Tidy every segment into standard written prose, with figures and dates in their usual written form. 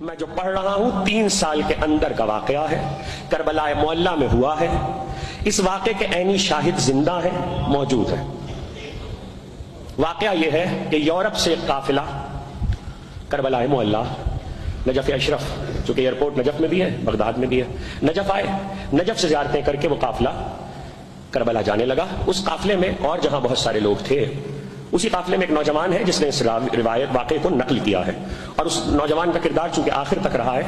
میں جو پڑھ رہا ہوں 3 سال کے اندر کا واقعہ ہے، کربلا معلیٰ میں ہوا ہے۔ اس واقعے کے عینی شاہد زندہ ہیں، موجود ہیں۔ واقعہ یہ ہے کہ یورپ سے ایک قافلہ کربلا معلیٰ، نجف اشرف چونکہ ایئرپورٹ نجف میں بھی ہے، بغداد میں بھی ہے، نجف آئے، نجف سے زیارتیں کر کے وہ قافلہ کربلا جانے لگا۔ اس قافلے میں اور جہاں بہت سارے لوگ تھے، اسی قافلے میں ایک نوجوان ہے جس نے اس روایت واقعے کو نقل کیا ہے، اور اس نوجوان کا کردار چونکہ آخر تک رہا ہے۔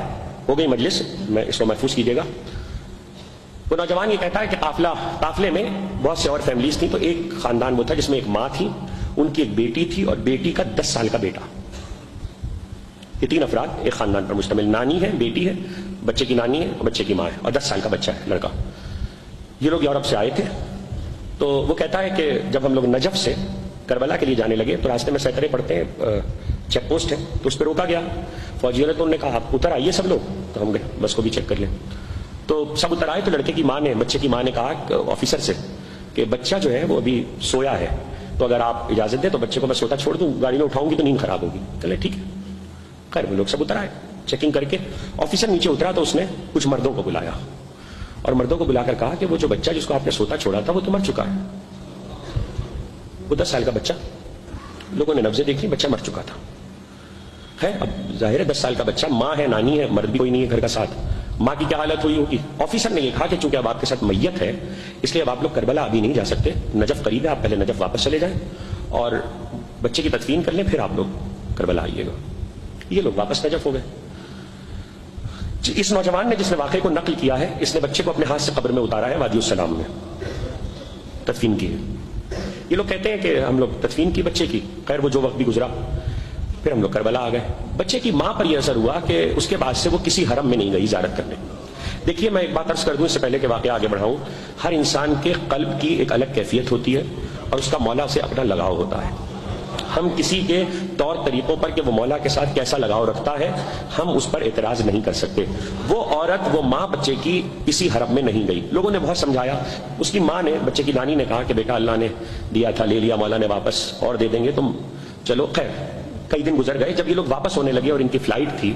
ہو گئی مجلس، میں اس کو محفوظ کیجیے گا۔ وہ نوجوان یہ کہتا ہے کہ قافلے میں بہت سے اور فیملیز تھیں، تو ایک خاندان وہ تھا جس میں ایک ماں تھی، ان کی ایک بیٹی تھی اور بیٹی کا 10 سال کا بیٹا۔ یہ 3 افراد ایک خاندان پر مشتمل، نانی ہے، بیٹی ہے، بچے کی نانی ہے اور بچے کی ماں ہے، اور 10 سال کا بچہ ہے، لڑکا۔ یہ لوگ یورپ سے آئے تھے۔ تو وہ کہتا ہے کہ جب ہم لوگ نجف سے کربلا کے لیے جانے لگے تو راستے میں سیطرے پڑتے ہیں، چیک پوسٹ ہے، تو اس پہ روکا گیا فوجیوں نے۔ تو انہوں نے کہا آپ اتر آئیے سب لوگ، تو ہم گئے بس کو بھی چیک کر لیں۔ تو سب اتر آئے تو لڑکے کی ماں نے، بچے کی ماں نے کہا آفیسر سے کہ بچہ جو ہے وہ ابھی سویا ہے، تو اگر آپ اجازت دیں تو بچے کو میں سوتا چھوڑ دوں، گاڑی میں اٹھاؤں گی تو نیند خراب ہوگی۔ چلے ٹھیک ہے۔ خیر وہ لوگ سب اتر آئے چیکنگ کر کے۔ آفیسر نیچے اترا تو اس نے کچھ مردوں کو بلایا اور مردوں کو بلا کر کہا کہ وہ جو بچہ جس کو آپ نے سوتا چھوڑا تھا وہ تو مر چکا ہے۔ وہ 10 سال کا بچہ، لوگوں نے نبضیں دیکھی، بچہ مر چکا تھا۔ ہے اب ظاہر ہے 10 سال کا بچہ، ماں ہے، نانی ہے، مرد بھی کوئی نہیں ہے گھر کا ساتھ، ماں کی کیا حالت ہوئی ہوگی۔ آفیسر نے یہ کہا کہ چونکہ اب آپ کے ساتھ میت ہے اس لیے اب آپ لوگ کربلا ابھی نہیں جا سکتے، نجف قریب ہے، آپ پہلے نجف واپس چلے جائیں اور بچے کی تدفین کر لیں، پھر آپ لوگ کربلا آئیے گا۔ یہ لوگ واپس نجف ہو گئے۔ اس نوجوان نے جس نے واقعے کو نقل کیا ہے، اس نے بچے کو اپنے ہاتھ سے قبر میں اتارا ہے، وادی السلام میں تدفین کی ہے۔ یہ لوگ کہتے ہیں کہ ہم لوگ تدفین کی بچے کی، خیر وہ جو وقت بھی گزرا، پھر ہم لوگ کربلا آ گئے۔ بچے کی ماں پر یہ اثر ہوا کہ اس کے بعد سے وہ کسی حرم میں نہیں گئی زیارت کرنے۔ دیکھیے میں ایک بات عرض کر دوں اس سے پہلے کہ واقعہ آگے بڑھاؤں، ہر انسان کے قلب کی ایک الگ کیفیت ہوتی ہے اور اس کا مولا سے اپنا لگاؤ ہوتا ہے۔ ہم کسی کے طور طریقوں پر کہ وہ مولا کے ساتھ کیسا لگاؤ رکھتا ہے ہم اس پر اعتراض نہیں کر سکتے۔ وہ عورت، وہ ماں بچے کی کسی حرم میں نہیں گئی، لوگوں نے بہت سمجھایا، اس کی ماں نے، بچے کی نانی نے کہا کہ بیٹا اللہ نے دیا تھا، لے لیا، مولا نے واپس اور دے دیں گے، تم چلو۔ خیر کئی دن گزر گئے، جب یہ لوگ واپس ہونے لگے اور ان کی فلائٹ تھی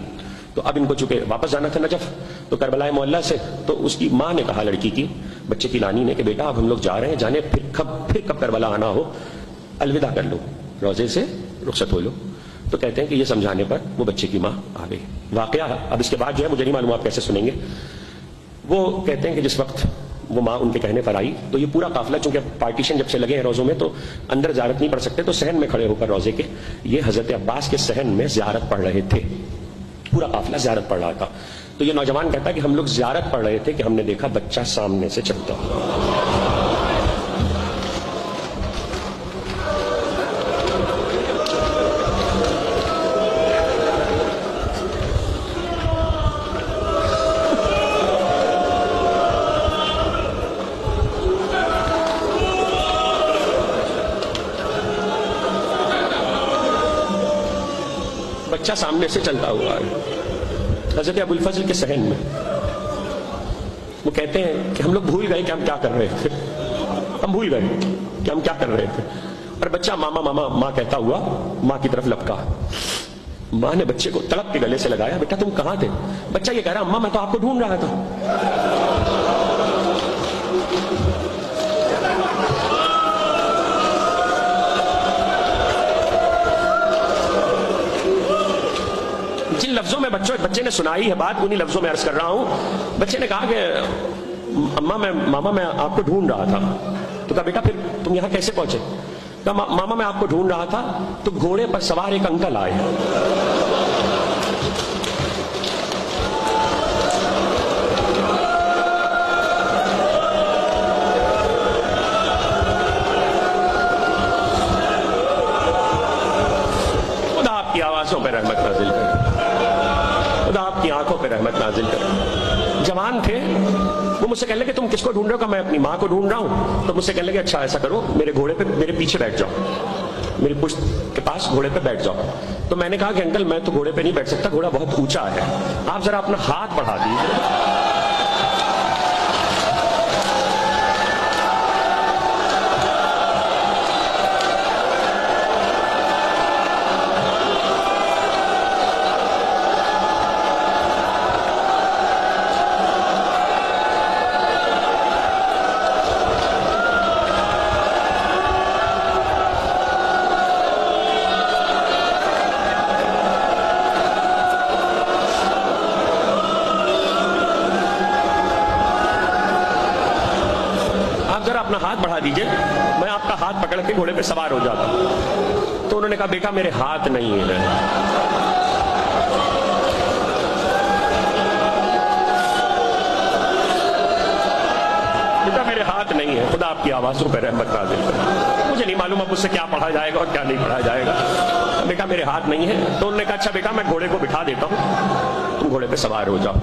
تو اب ان کو چونکہ واپس جانا تھا نجف، تو کربلا معلیٰ سے، تو اس کی ماں نے کہا لڑکی کی، بچے کی نانی نے کہ بیٹا اب ہم لوگ جا رہے ہیں، جانے پھر کب کربلا آنا ہو الوداع کر لو، روزے سے رخصت ہو لو۔ تو کہتے ہیں کہ یہ سمجھانے پر وہ بچے کی ماں آ گئی۔ واقعہ اب اس کے بعد جو ہے مجھے نہیں معلوم آپ کیسے سنیں گے۔ وہ کہتے ہیں کہ جس وقت وہ ماں ان کے کہنے پر آئی تو یہ پورا قافلہ، چونکہ پارٹیشن جب سے لگے ہیں روزوں میں تو اندر زیارت نہیں پڑھ سکتے، تو صحن میں کھڑے ہو کر روزے کے یہ حضرت عباس کے صحن میں زیارت پڑھ رہے تھے، پورا قافلہ زیارت پڑھ رہا تھا۔ تو یہ نوجوان کہتا ہے کہ ہم لوگ زیارت پڑھ رہے تھے کہ ہم نے دیکھا بچہ سامنے سے چلتا ہوا۔ بچہ سامنے سے چلتا ہوا ہے حضرت ابو الفضل کے صحن میں۔ وہ کہتے ہیں کہ ہم لوگ بھول گئے کہ ہم کیا کر رہے تھے، ہم بھول گئے کہ ہم کیا کر رہے تھے، اور بچہ ماما ماما ماں کہتا ہوا ماں کی طرف لپکا۔ ماں نے بچے کو تڑپ کے گلے سے لگایا، بیٹا تم کہاں تھے؟ بچہ یہ کہہ رہا اماں میں تو آپ کو ڈھونڈ رہا تھا۔ جن لفظوں میں بچے نے سنائی ہے بات، انہی لفظوں میں عرض کر رہا ہوں۔ بچے نے کہا کہ ماما میں آپ کو ڈھونڈ رہا تھا۔ تو کہا بیٹا پھر تم یہاں کیسے پہنچے؟ کہا ماما میں آپ کو ڈھونڈ رہا تھا تو گھوڑے پر سوار ایک انکل آئے۔ خدا آپ کی آوازوں پہ رحمت نازل کرے، خدا آپ کی آنکھوں پہ رحمت نازل کرے۔ جوان تھے، وہ مجھ سے کہنے لگے تم کس کو ڈھونڈ رہے ہو؟ کہ میں اپنی ماں کو ڈھونڈ رہا ہوں۔ تو مجھ سے کہنے لگے اچھا ایسا کرو میرے گھوڑے پہ میرے پیچھے بیٹھ جاؤ، میری پشت کے پاس گھوڑے پہ بیٹھ جاؤ۔ تو میں نے کہا کہ انکل میں تو گھوڑے پہ نہیں بیٹھ سکتا، گھوڑا بہت اونچا ہے، آپ ذرا اپنا ہاتھ بڑھا دیجیے۔ اپنا ہاتھ بڑھا دیجئے، میں آپ کا ہاتھ پکڑ کے گھوڑے پہ سوار ہو جاتا ہوں۔ تو انہوں نے کہا بیٹا میرے ہاتھ نہیں ہے، بیٹا میرے ہاتھ نہیں ہے، خدا آپ کی آوازوں پہ رحمت نازل کرے۔ مجھے نہیں معلوم اب اس سے کیا پڑھا جائے گا اور کیا نہیں پڑھا جائے گا، بیٹا میرے ہاتھ نہیں ہے۔ تو انہوں نے کہا اچھا بیٹا میں گھوڑے کو بٹھا دیتا ہوں، تم گھوڑے پہ سوار ہو جاؤ۔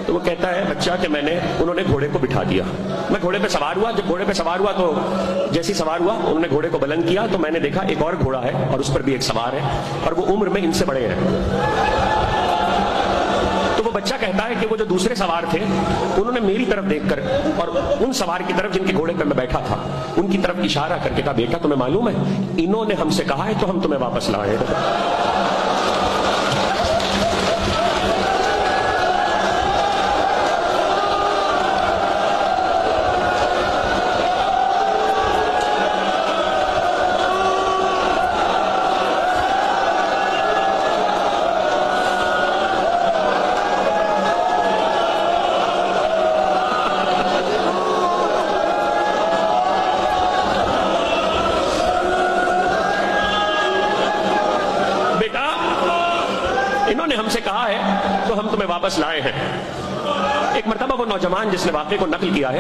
تو وہ کہتا ہے بچہ کہ انہوں نے گھوڑے کو بٹھا دیا، میں گھوڑے پہ سوار ہوا۔ جب گھوڑے پہ سوار ہوا تو جیسی سوار ہوا انہوں نے گھوڑے کو بلند کیا تو میں نے دیکھا ایک اور گھوڑا ہے اور اس پر بھی ایک سوار ہے اور وہ عمر میں ان سے بڑے ہیں۔ تو وہ بچہ کہتا ہے کہ وہ جو دوسرے سوار تھے انہوں نے میری طرف دیکھ کر اور ان سوار کی طرف جن کے گھوڑے پہ میں بیٹھا تھا ان کی طرف اشارہ کر کے کہا بیٹا تمہیں معلوم ہے انہوں نے ہم سے کہا ہے تو ہم تمہیں واپس لائے ہیں۔ انہوں نے ہم سے کہا ہے تو ہم تمہیں واپس لائے ہیں۔ ایک مرتبہ وہ نوجوان جس نے واقعے کو نقل کیا ہے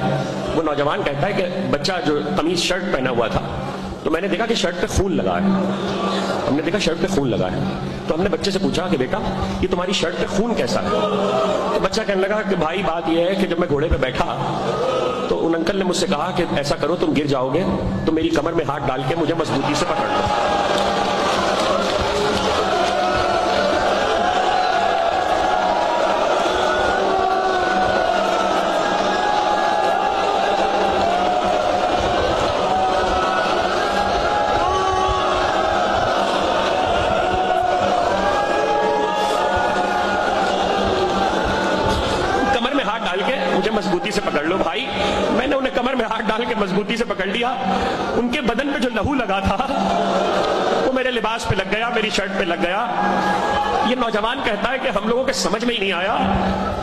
وہ نوجوان کہتا ہے کہ بچہ جو قمیض شرٹ پہنا ہوا تھا تو میں نے دیکھا کہ شرٹ پہ خون لگا ہے، ہم نے دیکھا شرٹ پہ خون لگا ہے تو ہم نے بچے سے پوچھا کہ بیٹا یہ تمہاری شرٹ پہ خون کیسا ہے؟ تو بچہ کہنے لگا کہ بھائی بات یہ ہے کہ جب میں گھوڑے پہ بیٹھا تو ان انکل نے مجھ سے کہا کہ ایسا کرو تم گر جاؤ گے تو میری کمر میں ہاتھ ڈال کے مجھے مضبوطی سے پکڑ لو۔ مجھے مضبوطی سے پکڑ لو بھائی۔ میں نے انہیں کمر میں ہاتھ ڈال کے مضبوطی سے پکڑ لیا، ان کے بدن پہ جو لہو لگا تھا وہ میرے لباس پہ لگ گیا، میری شرٹ پہ لگ گیا۔ یہ نوجوان کہتا ہے کہ ہم لوگوں کے سمجھ میں ہی نہیں آیا،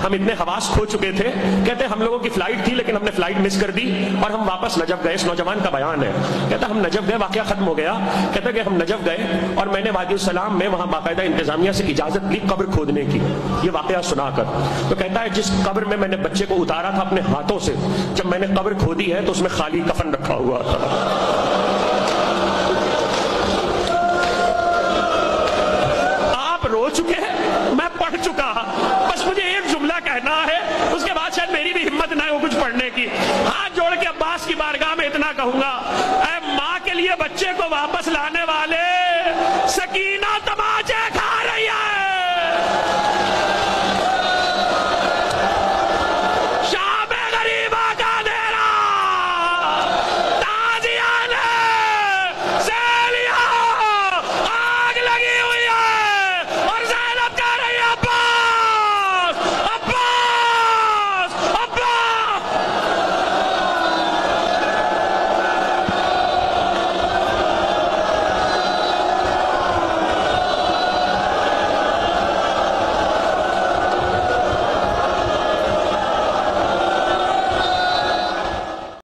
ہم اتنے حواس کھو چکے تھے، کہتے ہم لوگوں کی فلائٹ تھی لیکن ہم نے فلائٹ مس کر دی اور ہم واپس نجف گئے۔ اس نوجوان کا بیان ہے، کہتا ہم نجف گئے، واقعہ ختم ہو گیا، کہتا کہ ہم نجف گئے اور میں نے وادی السلام میں وہاں باقاعدہ انتظامیہ سے اجازت لی قبر کھودنے کی، یہ واقعہ سنا کر۔ تو کہتا ہے جس قبر میں میں نے بچے کو اتارا تھا اپنے ہاتھوں سے، جب میں نے قبر کھودی ہے تو اس میں خالی کفن رکھا ہوا تھا۔ رو چکے ہیں، میں پڑھ چکا، بس مجھے ایک جملہ کہنا ہے، اس کے بعد شاید میری بھی ہمت نہ ہو کچھ پڑھنے کی۔ ہاتھ جوڑ کے عباس کی بارگاہ میں اتنا کہوں گا، اے ماں کے لیے بچے کو واپس لانے والے، سکینہ تمام